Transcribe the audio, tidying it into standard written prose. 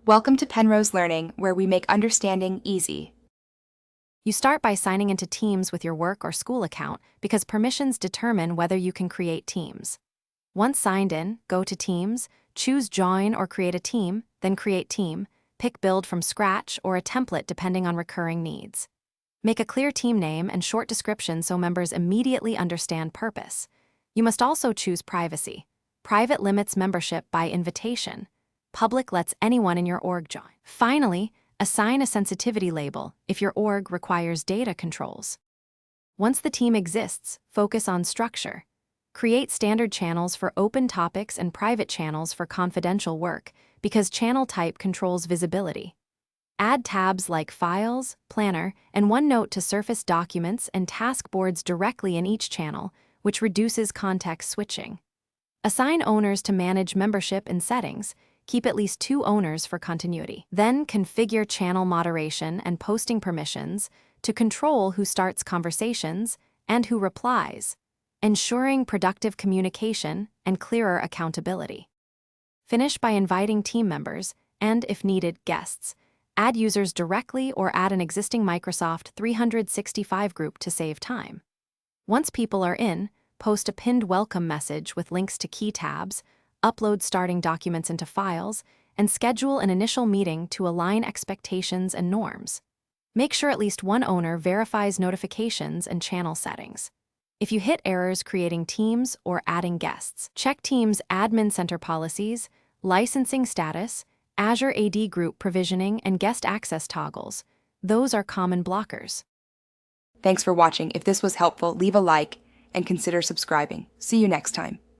Welcome to Penrose Learning, where we make understanding easy. You start by signing into Teams with your work or school account because permissions determine whether you can create teams. Once signed in, go to Teams, choose Join or Create a Team, then Create Team, pick Build from scratch or a template depending on recurring needs. Make a clear team name and short description so members immediately understand purpose. You must also choose Privacy. Private limits membership by invitation. Public lets anyone in your org join. Finally, assign a sensitivity label if your org requires data controls. Once the team exists, focus on structure. Create standard channels for open topics and private channels for confidential work because channel type controls visibility. Add tabs like Files, Planner, and OneNote to surface documents and task boards directly in each channel, which reduces context switching. Assign owners to manage membership and settings. Keep at least 2 owners for continuity. Then configure channel moderation and posting permissions to control who starts conversations and who replies, ensuring productive communication and clearer accountability. Finish by inviting team members and, if needed, guests. Add users directly or add an existing Microsoft 365 group to save time. Once people are in, post a pinned welcome message with links to key tabs, upload starting documents into files, and schedule an initial meeting to align expectations and norms. Make sure at least one owner verifies notifications and channel settings. If you hit errors creating teams or adding guests, check Teams admin center policies, licensing status, Azure AD group provisioning, and guest access toggles. Those are common blockers. Thanks for watching. If this was helpful, leave a like and consider subscribing. See you next time.